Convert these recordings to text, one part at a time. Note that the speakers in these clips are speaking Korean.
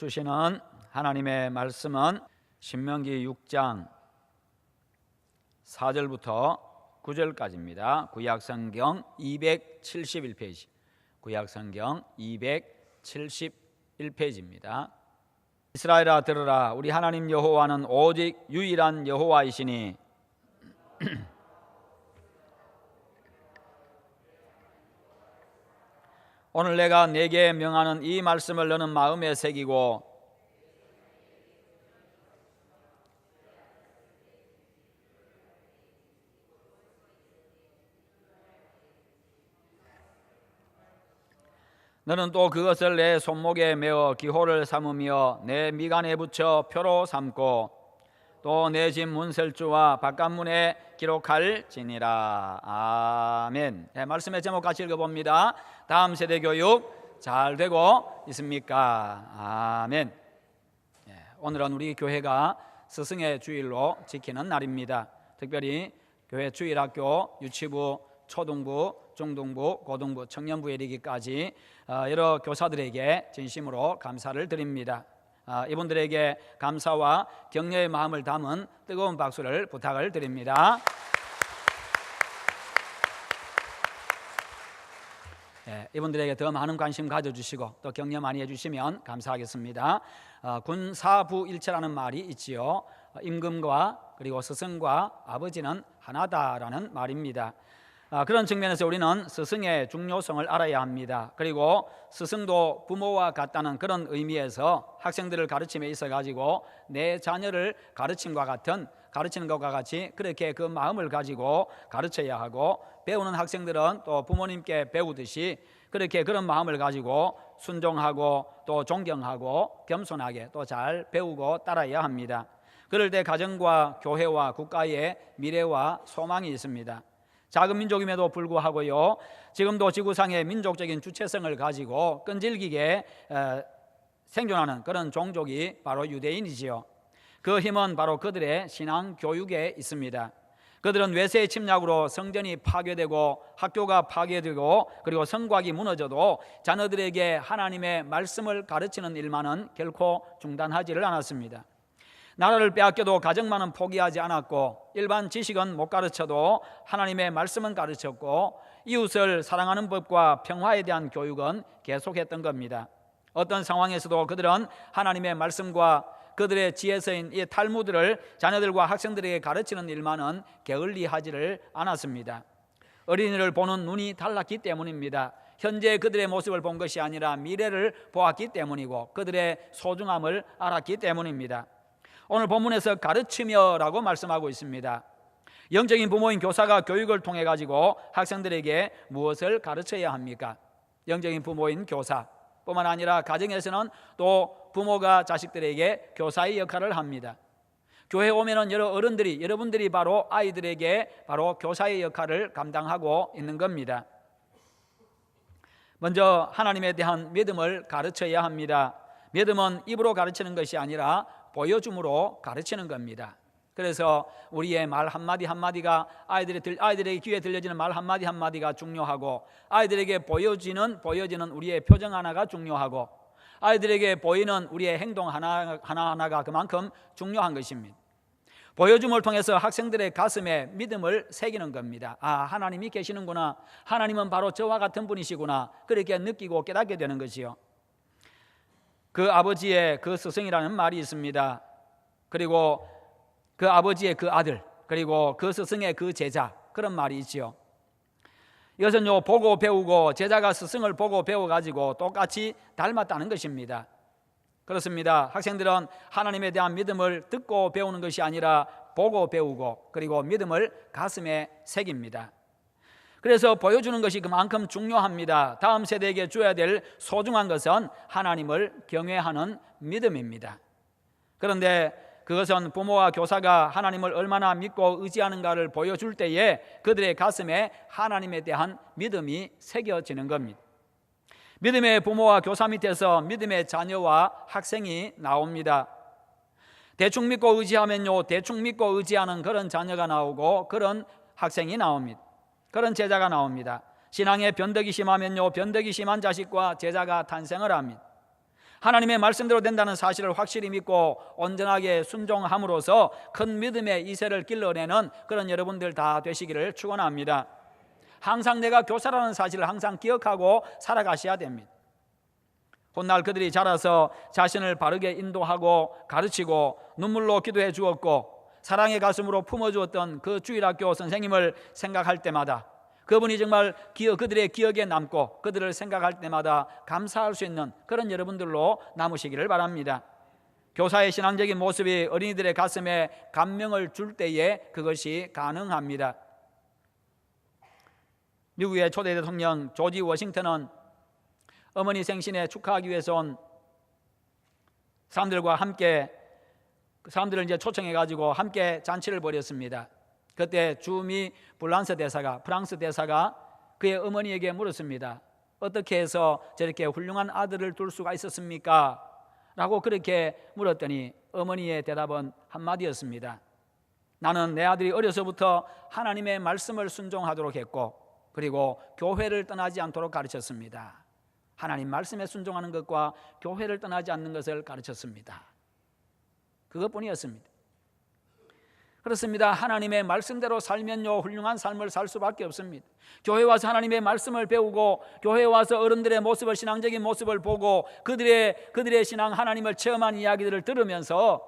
주시는 하나님의 말씀은 신명기 6장 4절부터 9절까지입니다. 구약성경 271페이지, 구약성경 271페이지입니다. 이스라엘아 들으라, 우리 하나님 여호와는 오직 유일한 여호와이시니 오늘 내가 네게 명하는 이 말씀을 너는 마음에 새기고 너는 또 그것을 내 손목에 메어 기호를 삼으며 내 미간에 붙여 표로 삼고 또 내 집 문설주와 바깥문에 기록할지니라. 아멘. 네, 말씀의 제목 같이 읽어봅니다. 다음 세대 교육 잘 되고 있습니까? 아멘. 네, 오늘은 우리 교회가 스승의 주일로 지키는 날입니다. 특별히 교회 주일학교, 유치부, 초등부, 중등부, 고등부, 청년부에 이르기까지 여러 교사들에게 진심으로 감사를 드립니다. 이분들에게 감사와 격려의 마음을 담은 뜨거운 박수를 부탁을 드립니다. 이분들에게 더 많은 관심 가져주시고 또 격려 많이 해주시면 감사하겠습니다. 군사부일체라는 말이 있지요. 임금과 그리고 스승과 아버지는 하나다라는 말입니다. 그런 측면에서 우리는 스승의 중요성을 알아야 합니다. 그리고 스승도 부모와 같다는 그런 의미에서 학생들을 가르침에 있어 가지고 내 자녀를 가르치는 것과 같이 그렇게 그 마음을 가지고 가르쳐야 하고, 배우는 학생들은 또 부모님께 배우듯이 그렇게 그런 마음을 가지고 순종하고 또 존경하고 겸손하게 또 잘 배우고 따라야 합니다. 그럴 때 가정과 교회와 국가의 미래와 소망이 있습니다. 작은 민족임에도 불구하고요, 지금도 지구상의 민족적인 주체성을 가지고 끈질기게 생존하는 그런 종족이 바로 유대인이지요. 그 힘은 바로 그들의 신앙 교육에 있습니다. 그들은 외세의 침략으로 성전이 파괴되고 학교가 파괴되고 그리고 성곽이 무너져도 자녀들에게 하나님의 말씀을 가르치는 일만은 결코 중단하지를 않았습니다. 나라를 빼앗겨도 가정만은 포기하지 않았고, 일반 지식은 못 가르쳐도 하나님의 말씀은 가르쳤고, 이웃을 사랑하는 법과 평화에 대한 교육은 계속했던 겁니다. 어떤 상황에서도 그들은 하나님의 말씀과 그들의 지혜서인 이 탈무드를 자녀들과 학생들에게 가르치는 일만은 게을리하지를 않았습니다. 어린이를 보는 눈이 달랐기 때문입니다. 현재 그들의 모습을 본 것이 아니라 미래를 보았기 때문이고 그들의 소중함을 알았기 때문입니다. 오늘 본문에서 가르치며라고 말씀하고 있습니다. 영적인 부모인 교사가 교육을 통해 가지고 학생들에게 무엇을 가르쳐야 합니까? 영적인 부모인 교사뿐만 아니라 가정에서는 또 부모가 자식들에게 교사의 역할을 합니다. 교회 오면은 여러분들이 바로 아이들에게 바로 교사의 역할을 감당하고 있는 겁니다. 먼저 하나님에 대한 믿음을 가르쳐야 합니다. 믿음은 입으로 가르치는 것이 아니라 보여줌으로 가르치는 겁니다. 그래서 우리의 말 한마디 한마디가 아이들에게 귀에 들려지는 말 한마디 한마디가 중요하고, 아이들에게 보여지는 우리의 표정 하나가 중요하고, 아이들에게 보이는 우리의 행동 하나하나가 그만큼 중요한 것입니다. 보여줌을 통해서 학생들의 가슴에 믿음을 새기는 겁니다. 하나님이 계시는구나, 하나님은 바로 저와 같은 분이시구나, 그렇게 느끼고 깨닫게 되는 것이요. 그 아버지의 그 스승이라는 말이 있습니다. 그리고 그 아버지의 그 아들, 그리고 그 스승의 그 제자, 그런 말이 있지요. 이것은 보고 배우고, 제자가 스승을 보고 배워가지고 똑같이 닮았다는 것입니다. 그렇습니다. 학생들은 하나님에 대한 믿음을 듣고 배우는 것이 아니라 보고 배우고, 그리고 믿음을 가슴에 새깁니다. 그래서 보여주는 것이 그만큼 중요합니다. 다음 세대에게 줘야 될 소중한 것은 하나님을 경외하는 믿음입니다. 그런데 그것은 부모와 교사가 하나님을 얼마나 믿고 의지하는가를 보여줄 때에 그들의 가슴에 하나님에 대한 믿음이 새겨지는 겁니다. 믿음의 부모와 교사 밑에서 믿음의 자녀와 학생이 나옵니다. 대충 믿고 의지하면요, 대충 믿고 의지하는 그런 자녀가 나오고 그런 학생이 나옵니다. 그런 제자가 나옵니다. 신앙에 변덕이 심하면요, 변덕이 심한 자식과 제자가 탄생을 합니다. 하나님의 말씀대로 된다는 사실을 확실히 믿고 온전하게 순종함으로써 큰 믿음의 이세를 길러내는 그런 여러분들 다 되시기를 축원합니다. 항상 내가 교사라는 사실을 항상 기억하고 살아가셔야 됩니다. 훗날 그들이 자라서 자신을 바르게 인도하고 가르치고 눈물로 기도해 주었고 사랑의 가슴으로 품어주었던 그 주일학교 선생님을 생각할 때마다 그분이 정말 그들의 기억에 남고 그들을 생각할 때마다 감사할 수 있는 그런 여러분들로 남으시기를 바랍니다. 교사의 신앙적인 모습이 어린이들의 가슴에 감명을 줄 때에 그것이 가능합니다. 미국의 초대 대통령 조지 워싱턴은 어머니 생신에 축하하기 위해서 온 사람들과 함께 사람들을 이제 초청해 가지고 함께 잔치를 벌였습니다. 그때 주미 프랑스 대사가 그의 어머니에게 물었습니다. 어떻게 해서 저렇게 훌륭한 아들을 둘 수가 있었습니까? 라고 그렇게 물었더니 어머니의 대답은 한마디였습니다. 나는 내 아들이 어려서부터 하나님의 말씀을 순종하도록 했고 그리고 교회를 떠나지 않도록 가르쳤습니다. 하나님 말씀에 순종하는 것과 교회를 떠나지 않는 것을 가르쳤습니다. 그것뿐이었습니다. 그렇습니다. 하나님의 말씀대로 살면요 훌륭한 삶을 살 수밖에 없습니다. 교회 와서 하나님의 말씀을 배우고 교회 와서 어른들의 모습을 신앙적인 모습을 보고 그들의 신앙 하나님을 체험한 이야기들을 들으면서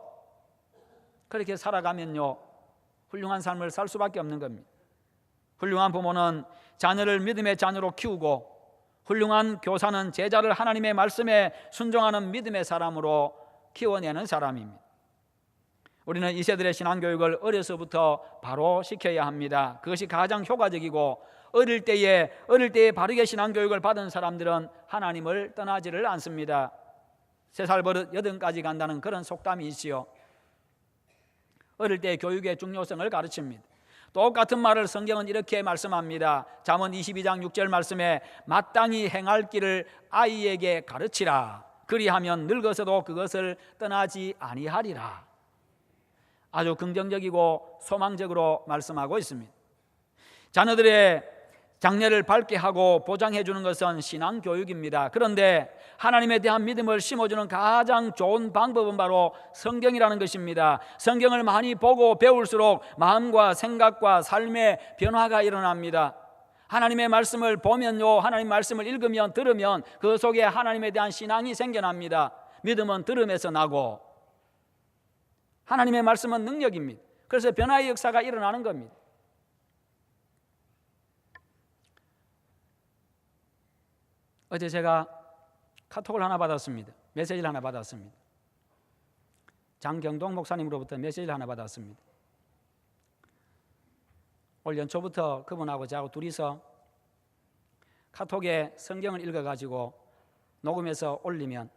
그렇게 살아가면요 훌륭한 삶을 살 수밖에 없는 겁니다. 훌륭한 부모는 자녀를 믿음의 자녀로 키우고 훌륭한 교사는 제자를 하나님의 말씀에 순종하는 믿음의 사람으로 키워내는 사람입니다. 우리는 이 세대의 신앙교육을 어려서부터 바로 시켜야 합니다. 그것이 가장 효과적이고 어릴 때에 바르게 신앙교육을 받은 사람들은 하나님을 떠나지를 않습니다. 3살 버릇 8까지 간다는 그런 속담이 있지요. 어릴 때 교육의 중요성을 가르칩니다. 똑같은 말을 성경은 이렇게 말씀합니다. 잠언 22장 6절 말씀에 마땅히 행할 길을 아이에게 가르치라. 그리하면 늙어서도 그것을 떠나지 아니하리라. 아주 긍정적이고 소망적으로 말씀하고 있습니다. 자녀들의 장래를 밝게 하고 보장해 주는 것은 신앙교육입니다. 그런데 하나님에 대한 믿음을 심어주는 가장 좋은 방법은 바로 성경이라는 것입니다. 성경을 많이 보고 배울수록 마음과 생각과 삶의 변화가 일어납니다. 하나님의 말씀을 보면요 하나님 말씀을 읽으면 들으면 그 속에 하나님에 대한 신앙이 생겨납니다. 믿음은 들음에서 나고 하나님의 말씀은 능력입니다. 그래서 변화의 역사가 일어나는 겁니다. 어제 제가 카톡을 하나 받았습니다. 메시지를 하나 받았습니다. 장경동 목사님으로부터 메시지를 하나 받았습니다. 올 연초부터 그분하고 저하고 둘이서 카톡에 성경을 읽어가지고 녹음해서 올리면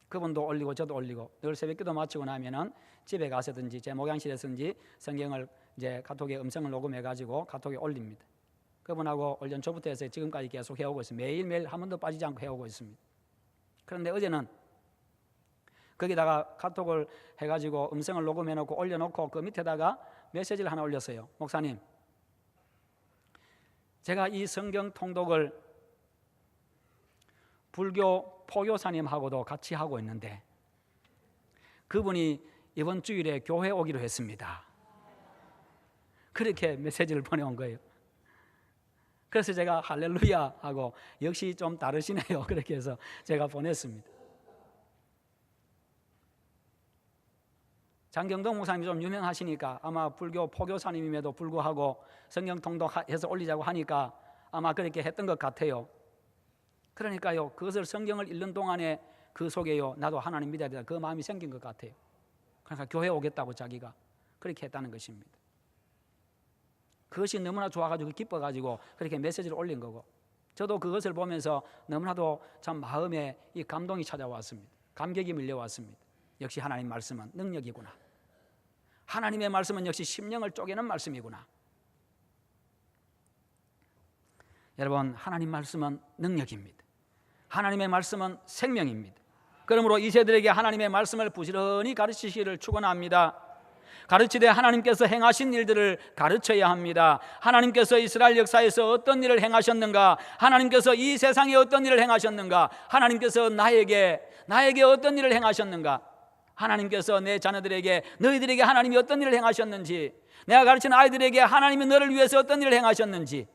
그분도 올리고 저도 올리고 늘 새벽기도 마치고 나면은 집에 가서든지 제 목양실에서든지 성경을 이제 카톡에 음성을 녹음해가지고 카톡에 올립니다. 그분하고 올 연초부터 해서 지금까지 계속 해오고 있습니다. 매일매일 한 번도 빠지지 않고 해오고 있습니다. 그런데 어제는 거기다가 카톡을 해가지고 음성을 녹음해놓고 올려놓고 그 밑에다가 메시지를 하나 올렸어요. 목사님, 제가 이 성경 통독을 불교 포교사님하고도 같이 하고 있는데 그분이 이번 주일에 교회 오기로 했습니다. 그렇게 메시지를 보내온 거예요. 그래서 제가 할렐루야 하고 역시 좀 다르시네요. 그렇게 해서 제가 보냈습니다. 장경동 목사님이 좀 유명하시니까 아마 불교 포교사님임에도 불구하고 성경 통독해서 올리자고 하니까 아마 그렇게 했던 것 같아요. 그러니까요 그것을 성경을 읽는 동안에 그 속에요 나도 하나님 믿어야 된다 그 마음이 생긴 것 같아요. 그러니까 교회 오겠다고 자기가 그렇게 했다는 것입니다. 그것이 너무나 좋아가지고 기뻐가지고 그렇게 메시지를 올린 거고 저도 그것을 보면서 너무나도 참 마음에 이 감동이 찾아왔습니다. 감격이 밀려왔습니다. 역시 하나님 말씀은 능력이구나. 하나님의 말씀은 역시 심령을 쪼개는 말씀이구나. 여러분 하나님 말씀은 능력입니다. 하나님의 말씀은 생명입니다. 그러므로 이 세들에게 하나님의 말씀을 부지런히 가르치시기를 축원합니다. 가르치되 하나님께서 행하신 일들을 가르쳐야 합니다. 하나님께서 이스라엘 역사에서 어떤 일을 행하셨는가, 하나님께서 이 세상에 어떤 일을 행하셨는가, 하나님께서 나에게 어떤 일을 행하셨는가, 하나님께서 내 자녀들에게, 너희들에게 하나님이 어떤 일을 행하셨는지, 내가 가르치는 아이들에게 하나님이 너를 위해서 어떤 일을 행하셨는지,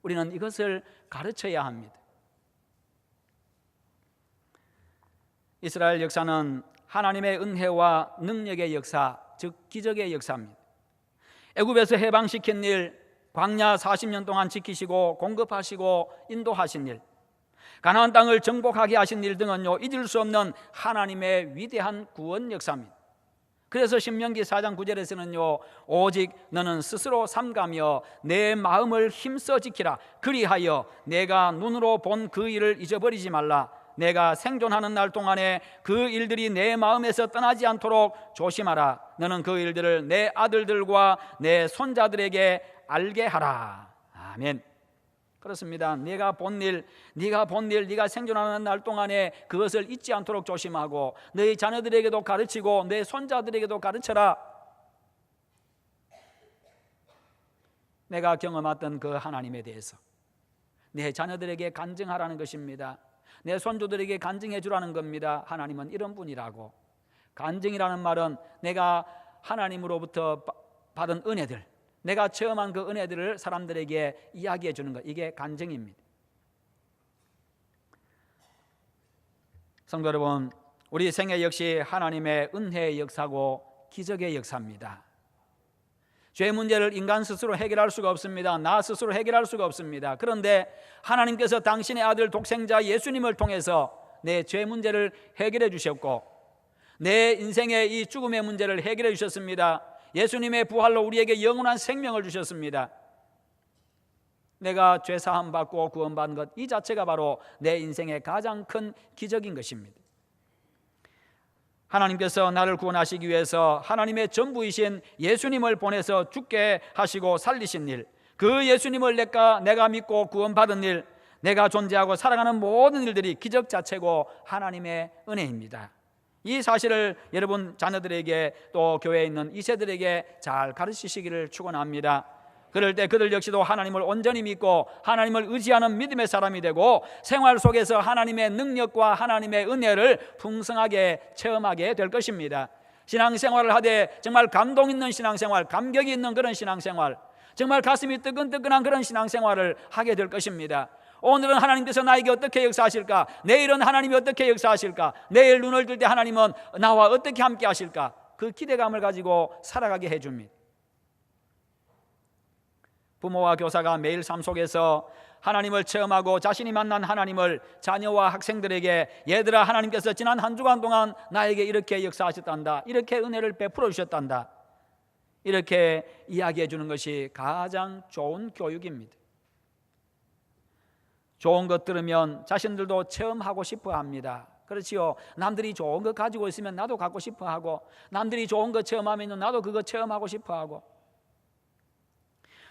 우리는 이것을 가르쳐야 합니다. 이스라엘 역사는 하나님의 은혜와 능력의 역사, 즉 기적의 역사입니다. 애굽에서 해방시킨 일, 광야 40년 동안 지키시고 공급하시고 인도하신 일, 가나안 땅을 정복하게 하신 일 등은요, 잊을 수 없는 하나님의 위대한 구원 역사입니다. 그래서 신명기 4장 9절에서는요, 오직 너는 스스로 삼가며 내 마음을 힘써 지키라. 그리하여 내가 눈으로 본 그 일을 잊어버리지 말라. 내가 생존하는 날 동안에 그 일들이 내 마음에서 떠나지 않도록 조심하라. 너는 그 일들을 내 아들들과 내 손자들에게 알게 하라. 아멘. 그렇습니다. 네가 본 일, 네가 생존하는 날 동안에 그것을 잊지 않도록 조심하고 너희 자녀들에게도 가르치고 내 손자들에게도 가르쳐라. 내가 경험했던 그 하나님에 대해서 내 자녀들에게 간증하라는 것입니다. 내 손주들에게 간증해 주라는 겁니다. 하나님은 이런 분이라고. 간증이라는 말은 내가 하나님으로부터 받은 은혜들, 내가 체험한 그 은혜들을 사람들에게 이야기해 주는 것, 이게 간증입니다. 성도 여러분, 우리 생애 역시 하나님의 은혜의 역사고 기적의 역사입니다. 죄 문제를 인간 스스로 해결할 수가 없습니다. 나 스스로 해결할 수가 없습니다. 그런데 하나님께서 당신의 아들 독생자 예수님을 통해서 내 죄 문제를 해결해 주셨고 내 인생의 이 죽음의 문제를 해결해 주셨습니다. 예수님의 부활로 우리에게 영원한 생명을 주셨습니다. 내가 죄 사함 받고 구원받은 것, 이 자체가 바로 내 인생의 가장 큰 기적인 것입니다. 하나님께서 나를 구원하시기 위해서 하나님의 전부이신 예수님을 보내서 죽게 하시고 살리신 일, 그 예수님을 내가 믿고 구원받은 일, 내가 존재하고 살아가는 모든 일들이 기적 자체고 하나님의 은혜입니다. 이 사실을 여러분 자녀들에게 또 교회에 있는 이세들에게 잘 가르치시기를 축원합니다. 그럴 때 그들 역시도 하나님을 온전히 믿고 하나님을 의지하는 믿음의 사람이 되고 생활 속에서 하나님의 능력과 하나님의 은혜를 풍성하게 체험하게 될 것입니다. 신앙생활을 하되 정말 감동 있는 신앙생활, 감격이 있는 그런 신앙생활, 정말 가슴이 뜨끈뜨끈한 그런 신앙생활을 하게 될 것입니다. 오늘은 하나님께서 나에게 어떻게 역사하실까? 내일은 하나님이 어떻게 역사하실까? 내일 눈을 뜰 때 하나님은 나와 어떻게 함께 하실까? 그 기대감을 가지고 살아가게 해줍니다. 부모와 교사가 매일 삶 속에서 하나님을 체험하고 자신이 만난 하나님을 자녀와 학생들에게, 얘들아, 하나님께서 지난 한 주간 동안 나에게 이렇게 역사하셨단다, 이렇게 은혜를 베풀어 주셨단다, 이렇게 이야기해 주는 것이 가장 좋은 교육입니다. 좋은 것 들으면 자신들도 체험하고 싶어 합니다. 그렇지요. 남들이 좋은 것 가지고 있으면 나도 갖고 싶어 하고, 남들이 좋은 것 체험하면 나도 그거 체험하고 싶어 하고,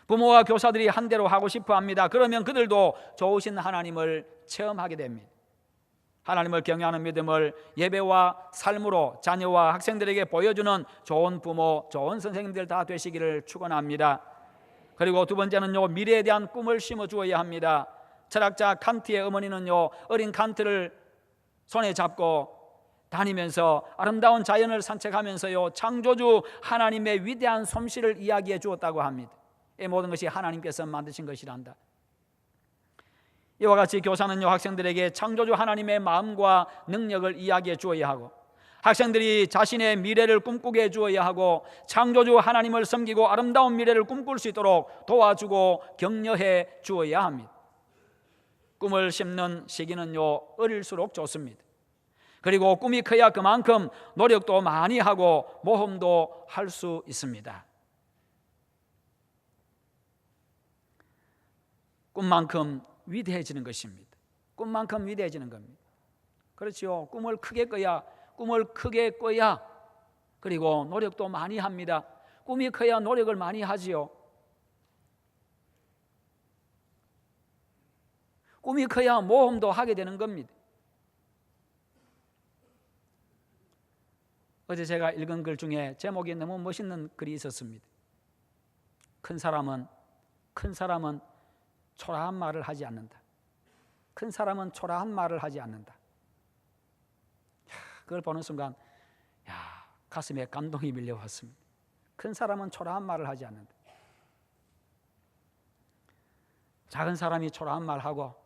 부모와 교사들이 한 대로 하고 싶어 합니다. 그러면 그들도 좋으신 하나님을 체험하게 됩니다. 하나님을 경외하는 믿음을 예배와 삶으로 자녀와 학생들에게 보여주는 좋은 부모, 좋은 선생님들 다 되시기를 축원합니다. 그리고 두 번째는요, 미래에 대한 꿈을 심어 주어야 합니다. 철학자 칸트의 어머니는요, 어린 칸트를 손에 잡고 다니면서 아름다운 자연을 산책하면서요, 창조주 하나님의 위대한 솜씨를 이야기해 주었다고 합니다. 이 모든 것이 하나님께서 만드신 것이란다. 이와 같이 교사는요, 학생들에게 창조주 하나님의 마음과 능력을 이야기해 주어야 하고, 학생들이 자신의 미래를 꿈꾸게 해 주어야 하고, 창조주 하나님을 섬기고 아름다운 미래를 꿈꿀 수 있도록 도와주고 격려해 주어야 합니다. 꿈을 심는 시기는요, 어릴수록 좋습니다. 그리고 꿈이 커야 그만큼 노력도 많이 하고 모험도 할 수 있습니다. 꿈만큼 위대해지는 것입니다. 꿈만큼 위대해지는 겁니다. 그렇죠. 꿈을 크게 꿔야 그리고 노력도 많이 합니다. 꿈이 커야 노력을 많이 하지요. 꿈이 커야 모험도 하게 되는 겁니다. 어제 제가 읽은 글 중에 제목이 너무 멋있는 글이 있었습니다. 큰 사람은 초라한 말을 하지 않는다. 큰 사람은 초라한 말을 하지 않는다. 그걸 보는 순간 가슴에 감동이 밀려왔습니다. 큰 사람은 초라한 말을 하지 않는다. 작은 사람이 초라한 말하고,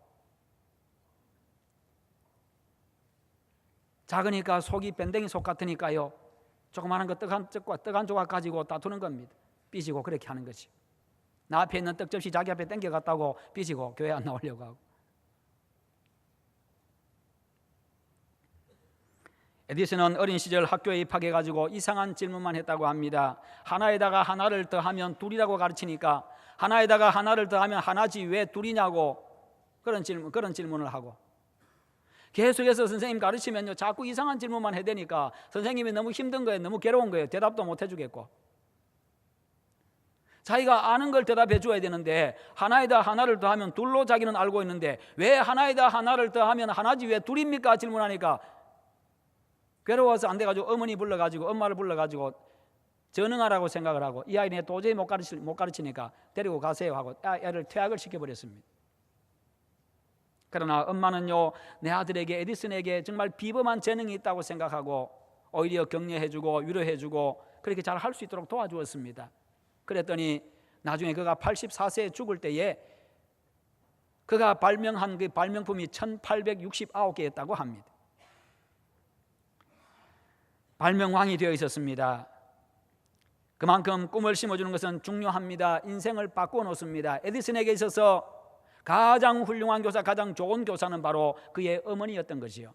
작으니까 속이 밴댕이 속 같으니까요, 조그마한 거 떡 한 조각 가지고 다투는 겁니다. 삐지고 그렇게 하는 거지. 나 앞에 있는 떡접시 자기 앞에 땡겨갔다고 삐지고 교회 안 나오려고 하고. 에디슨은 어린 시절 학교에 입학해가지고 이상한 질문만 했다고 합니다. 하나에다가 하나를 더하면 둘이라고 가르치니까 하나에다가 하나를 더하면 하나지 왜 둘이냐고 그런 질문을 하고, 계속해서 선생님 가르치면요 자꾸 이상한 질문만 해대니까 선생님이 너무 힘든 거예요. 너무 괴로운 거예요. 대답도 못 해주겠고. 자기가 아는 걸 대답해 줘야 되는데 하나에다 하나를 더하면 둘로 자기는 알고 있는데 왜 하나에다 하나를 더하면 하나지 왜 둘입니까? 질문하니까 괴로워서 안 돼가지고 어머니 불러가지고 엄마를 불러가지고 전응하라고 생각을 하고, 이 아이는 도저히 못 가르치니까 데리고 가세요 하고 애를 퇴학을 시켜버렸습니다. 그러나 엄마는요 내 아들에게, 에디슨에게 정말 비범한 재능이 있다고 생각하고 오히려 격려해주고 위로해주고 그렇게 잘 할 수 있도록 도와주었습니다. 그랬더니 나중에 그가 84세에 죽을 때에 그가 발명한 그 발명품이 1869개였다고 합니다. 발명왕이 되어 있었습니다. 그만큼 꿈을 심어주는 것은 중요합니다. 인생을 바꾸어 놓습니다. 에디슨에게 있어서 가장 훌륭한 교사, 가장 좋은 교사는 바로 그의 어머니였던 것이요.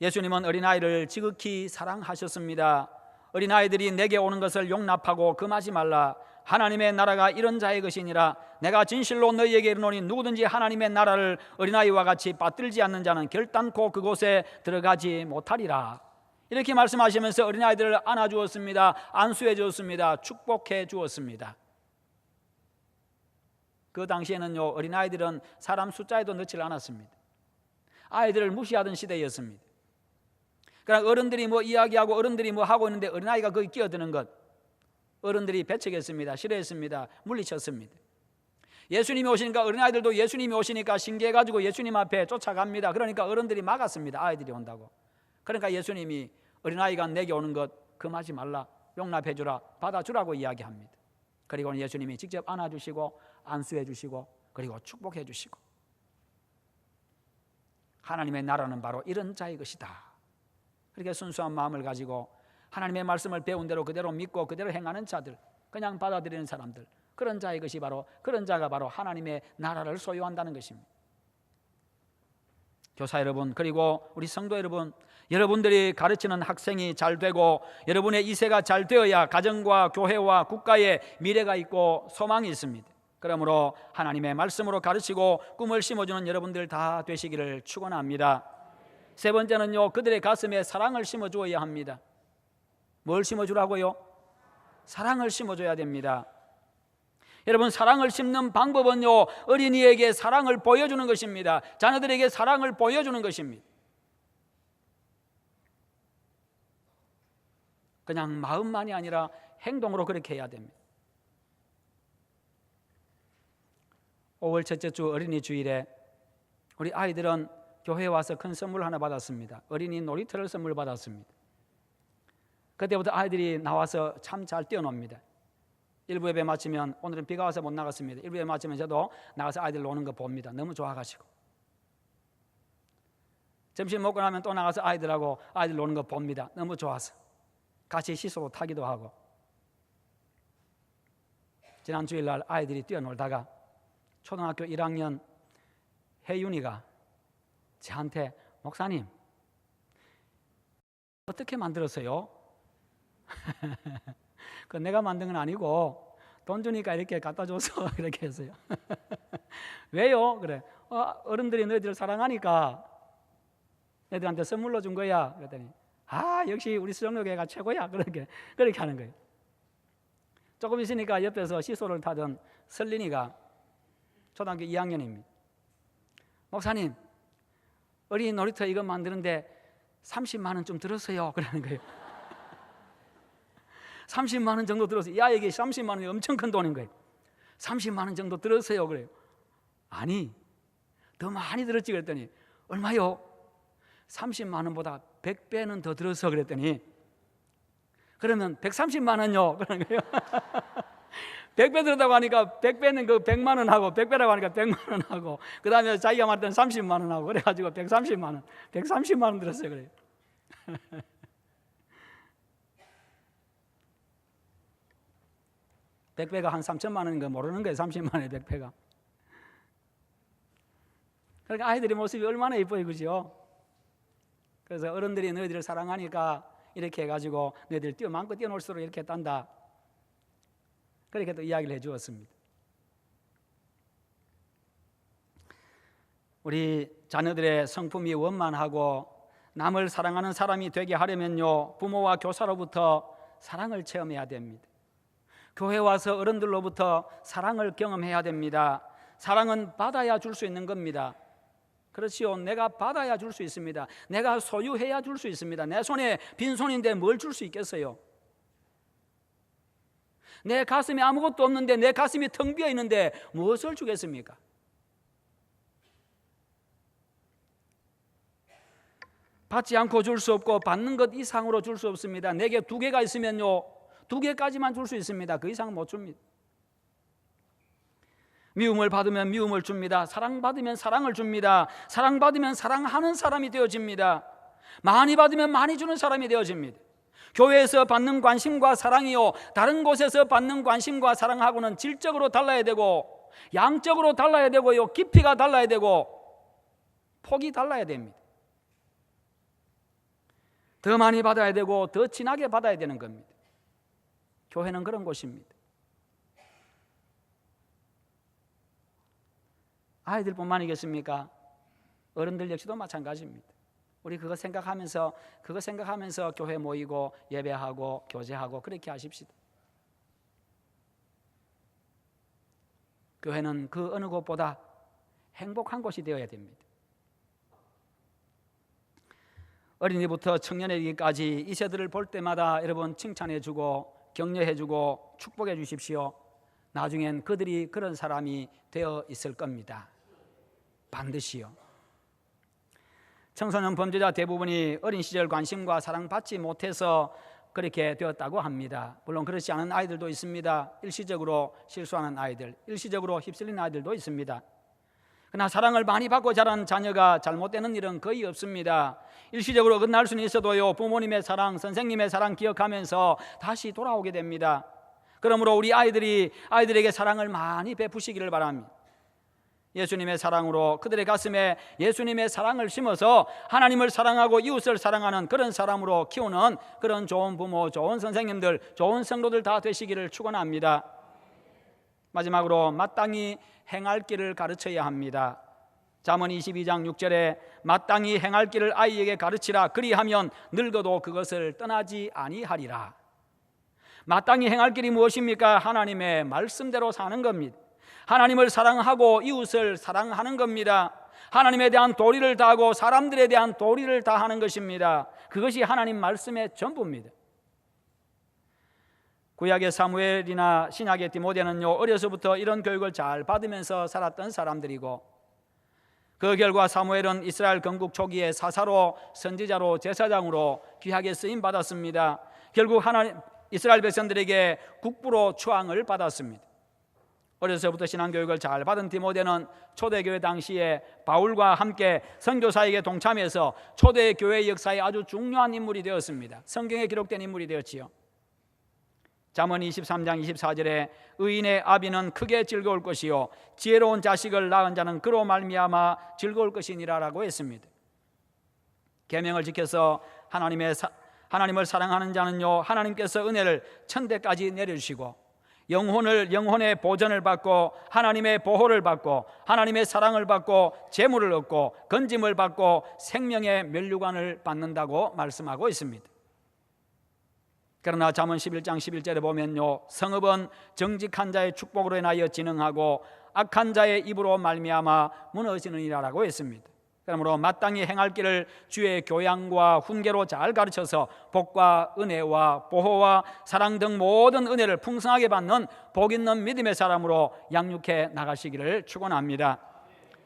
예수님은 어린아이를 지극히 사랑하셨습니다. 어린아이들이 내게 오는 것을 용납하고 금하지 말라. 하나님의 나라가 이런 자의 것이니라. 내가 진실로 너희에게 이르노니 누구든지 하나님의 나라를 어린아이와 같이 받들지 않는 자는 결단코 그곳에 들어가지 못하리라. 이렇게 말씀하시면서 어린아이들을 안아주었습니다. 안수해 주었습니다. 축복해 주었습니다. 그 당시에는요 어린아이들은 사람 숫자에도 넣지 않았습니다. 아이들을 무시하던 시대였습니다. 그러나 어른들이 뭐 이야기하고 어른들이 뭐 하고 있는데 어린아이가 거기 끼어드는 것, 어른들이 배척했습니다. 싫어했습니다. 물리쳤습니다. 예수님이 오시니까 어린아이들도 예수님이 오시니까 신기해가지고 예수님 앞에 쫓아갑니다. 그러니까 어른들이 막았습니다. 아이들이 온다고. 그러니까 예수님이 어린아이가 내게 오는 것 금하지 말라, 용납해주라, 받아주라고 이야기합니다. 그리고 예수님이 직접 안아주시고 안수해 주시고 그리고 축복해 주시고, 하나님의 나라는 바로 이런 자의 것이다. 그렇게 순수한 마음을 가지고 하나님의 말씀을 배운 대로 그대로 믿고 그대로 행하는 자들, 그냥 받아들이는 사람들, 그런 자의 것이 바로, 그런 자가 바로 하나님의 나라를 소유한다는 것입니다. 교사 여러분, 그리고 우리 성도 여러분, 여러분들이 가르치는 학생이 잘 되고 여러분의 이세가 잘 되어야 가정과 교회와 국가의 미래가 있고 소망이 있습니다. 그러므로 하나님의 말씀으로 가르치고 꿈을 심어주는 여러분들 다 되시기를 축원합니다. 세 번째는요, 그들의 가슴에 사랑을 심어주어야 합니다. 뭘 심어주라고요? 사랑을 심어줘야 됩니다. 여러분, 사랑을 심는 방법은요, 어린이에게 사랑을 보여주는 것입니다. 자녀들에게 사랑을 보여주는 것입니다. 그냥 마음만이 아니라 행동으로 그렇게 해야 됩니다. 5월 첫째 주 어린이 주일에 우리 아이들은 교회에 와서 큰 선물 하나 받았습니다. 어린이 놀이터를 선물 받았습니다. 그때부터 아이들이 나와서 참 잘 뛰어놉니다. 일부 예배 마치면, 오늘은 비가 와서 못 나갔습니다. 일부 예배 마치면 저도 나가서 아이들 노는 거 봅니다. 너무 좋아가지고. 점심 먹고 나면 또 나가서 아이들하고 아이들 노는 거 봅니다. 너무 좋아서. 같이 시소도 타기도 하고. 지난 주일날 아이들이 뛰어놀다가 초등학교 1학년 혜윤이가 저한테, 목사님 어떻게 만들었어요? 그 내가 만든 건 아니고 돈 주니까 이렇게 갖다 줘서 이렇게 했어요. 왜요? 그래. 어른들이 너희들을 사랑하니까 애들한테 선물로 준 거야. 그랬더니 역시 우리 수정역회가 최고야. 그렇게 하는 거예요. 조금 있으니까 옆에서 시소를 타던 설린이가 초등학교 2학년입니다. 목사님, 어린이 놀이터 이거 만드는데 30만 원 좀 들었어요. 그러는 거예요. 30만 원 정도 들었어요. 야, 이게 30만 원이 엄청 큰 돈인 거예요. 30만 원 정도 들었어요. 그래요. 아니, 더 많이 들었지. 그랬더니 얼마요? 30만 원보다 100배는 더 들었어. 그랬더니 그러면 130만 원요. 그러는 거예요. 100배 들었다고 하니까 100배는 그 100만 원 하고 100배라고 하니까 100만 원 하고 그 다음에 자기가 말했던 30만 원 하고 그래가지고 130만 원 130만 원 들었어요. 그래요. 100배가 한 3천만 원인 거 모르는 거예요. 30만 원에 100배가. 그러니까 아이들의 모습이 얼마나 예뻐요. 그죠? 그래서 어른들이 너희들을 사랑하니까 이렇게 해가지고 너희들 마음껏 뛰어놀수록 이렇게 딴다. 그렇게 또 이야기를 해 주었습니다. 우리 자녀들의 성품이 원만하고 남을 사랑하는 사람이 되게 하려면요, 부모와 교사로부터 사랑을 체험해야 됩니다. 교회 와서 어른들로부터 사랑을 경험해야 됩니다. 사랑은 받아야 줄 수 있는 겁니다. 그렇지요. 내가 받아야 줄 수 있습니다. 내가 소유해야 줄 수 있습니다. 내 손에 빈손인데 뭘 줄 수 있겠어요? 내 가슴에 아무것도 없는데, 내 가슴이 텅 비어 있는데 무엇을 주겠습니까? 받지 않고 줄 수 없고 받는 것 이상으로 줄 수 없습니다. 내게 2개가 있으면요, 2개까지만 줄 수 있습니다. 그 이상 못 줍니다. 미움을 받으면 미움을 줍니다. 사랑받으면 사랑을 줍니다. 사랑받으면 사랑하는 사람이 되어집니다. 많이 받으면 많이 주는 사람이 되어집니다. 교회에서 받는 관심과 사랑이요, 다른 곳에서 받는 관심과 사랑하고는 질적으로 달라야 되고, 양적으로 달라야 되고요, 깊이가 달라야 되고, 폭이 달라야 됩니다. 더 많이 받아야 되고 더 진하게 받아야 되는 겁니다. 교회는 그런 곳입니다. 아이들뿐만이겠습니까? 어른들 역시도 마찬가지입니다. 우리 그거 생각하면서 교회 모이고 예배하고 교제하고 그렇게 하십시다. 교회는 그 어느 곳보다 행복한 곳이 되어야 됩니다. 어린이부터 청년에게까지 이 세대를 볼 때마다 여러분 칭찬해주고 격려해주고 축복해 주십시오. 나중엔 그들이 그런 사람이 되어 있을 겁니다. 반드시요. 청소년 범죄자 대부분이 어린 시절 관심과 사랑받지 못해서 그렇게 되었다고 합니다. 물론 그렇지 않은 아이들도 있습니다. 일시적으로 실수하는 아이들, 일시적으로 휩쓸리는 아이들도 있습니다. 그러나 사랑을 많이 받고 자란 자녀가 잘못되는 일은 거의 없습니다. 일시적으로 끝날 수는 있어도요, 부모님의 사랑, 선생님의 사랑 기억하면서 다시 돌아오게 됩니다. 그러므로 우리 아이들에게 사랑을 많이 베푸시기를 바랍니다. 예수님의 사랑으로 그들의 가슴에 예수님의 사랑을 심어서 하나님을 사랑하고 이웃을 사랑하는 그런 사람으로 키우는 그런 좋은 부모, 좋은 선생님들, 좋은 성도들 다 되시기를 축원합니다. 마지막으로 마땅히 행할 길을 가르쳐야 합니다. 잠언 22장 6절에 마땅히 행할 길을 아이에게 가르치라. 그리하면 늙어도 그것을 떠나지 아니하리라. 마땅히 행할 길이 무엇입니까? 하나님의 말씀대로 사는 겁니다. 하나님을 사랑하고 이웃을 사랑하는 겁니다. 하나님에 대한 도리를 다하고 사람들에 대한 도리를 다하는 것입니다. 그것이 하나님 말씀의 전부입니다. 구약의 사무엘이나 신약의 디모데는요, 어려서부터 이런 교육을 잘 받으면서 살았던 사람들이고, 그 결과 사무엘은 이스라엘 건국 초기에 사사로, 선지자로, 제사장으로 귀하게 쓰임 받았습니다. 결국 이스라엘 백성들에게 국부로 추앙을 받았습니다. 어려서부터 신앙교육을 잘 받은 디모데는 초대교회 당시에 바울과 함께 선교사에게 동참해서 초대교회 역사의 아주 중요한 인물이 되었습니다. 성경에 기록된 인물이 되었지요. 잠언 23장 24절에 의인의 아비는 크게 즐거울 것이요 지혜로운 자식을 낳은 자는 그로 말미암아 즐거울 것이니라라고 했습니다. 계명을 지켜서 하나님을 사랑하는 자는요, 하나님께서 은혜를 천대까지 내려주시고 영혼의 보전을 받고 하나님의 보호를 받고 하나님의 사랑을 받고 재물을 얻고 건짐을 받고 생명의 면류관을 받는다고 말씀하고 있습니다. 그러나 잠언 11장 11절에 보면요, 성읍은 정직한 자의 축복으로 인하여 진흥하고 악한 자의 입으로 말미암아 무너지느니라라고 했습니다. 그러므로 마땅히 행할 길을 주의 교양과 훈계로 잘 가르쳐서 복과 은혜와 보호와 사랑 등 모든 은혜를 풍성하게 받는 복 있는 믿음의 사람으로 양육해 나가시기를 축원합니다.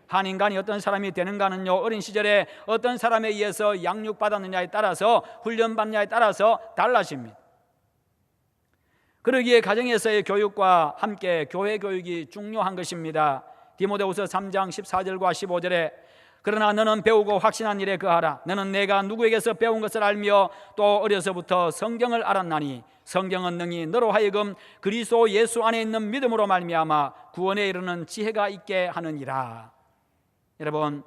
한 인간이 어떤 사람이 되는가는요, 어린 시절에 어떤 사람에 의해서 양육받았느냐에 따라서, 훈련받느냐에 따라서 달라집니다. 그러기에 가정에서의 교육과 함께 교회 교육이 중요한 것입니다. 디모데후서 3장 14절과 15절에 그러나 너는 배우고 확신한 일에 거하라. 너는 내가 누구에게서 배운 것을 알며 또 어려서부터 성경을 알았나니 성경은 능히 너로 하여금 그리스도 예수 안에 있는 믿음으로 말미암아 구원에 이르는 지혜가 있게 하느니라. 여러분,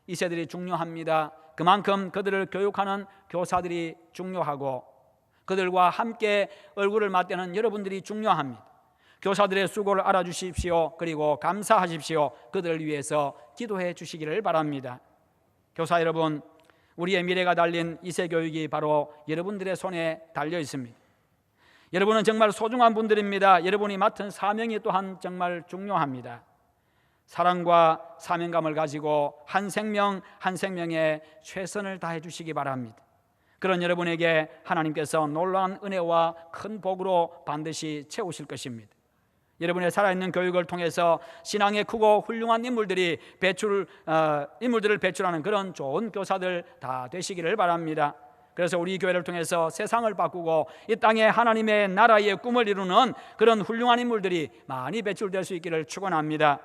이 세들이 중요합니다. 그만큼 그들을 교육하는 교사들이 중요하고 그들과 함께 얼굴을 맞대는 여러분들이 중요합니다. 교사들의 수고를 알아주십시오. 그리고 감사하십시오. 그들을 위해서 기도해 주시기를 바랍니다. 교사 여러분, 우리의 미래가 달린 이세 교육이 바로 여러분들의 손에 달려 있습니다. 여러분은 정말 소중한 분들입니다. 여러분이 맡은 사명이 또한 정말 중요합니다. 사랑과 사명감을 가지고 한 생명 한 생명에 최선을 다해 주시기 바랍니다. 그런 여러분에게 하나님께서 놀라운 은혜와 큰 복으로 반드시 채우실 것입니다. 여러분의 살아있는 교육을 통해서 신앙의 크고 훌륭한 인물들을 배출하는 그런 좋은 교사들 다 되시기를 바랍니다. 그래서 우리 교회를 통해서 세상을 바꾸고 이 땅에 하나님의 나라의 꿈을 이루는 그런 훌륭한 인물들이 많이 배출될 수 있기를 축원합니다.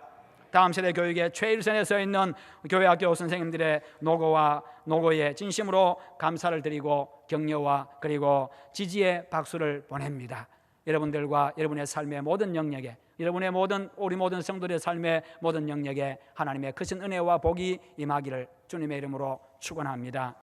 다음 세대 교육의 최일선에 서 있는 교회학교 선생님들의 노고에 진심으로 감사를 드리고 격려와 그리고 지지의 박수를 보냅니다. 여러분들과 여러분의 삶의 모든 영역에, 우리 모든 성도들의 삶의 모든 영역에 하나님의 크신 은혜와 복이 임하기를 주님의 이름으로 축원합니다.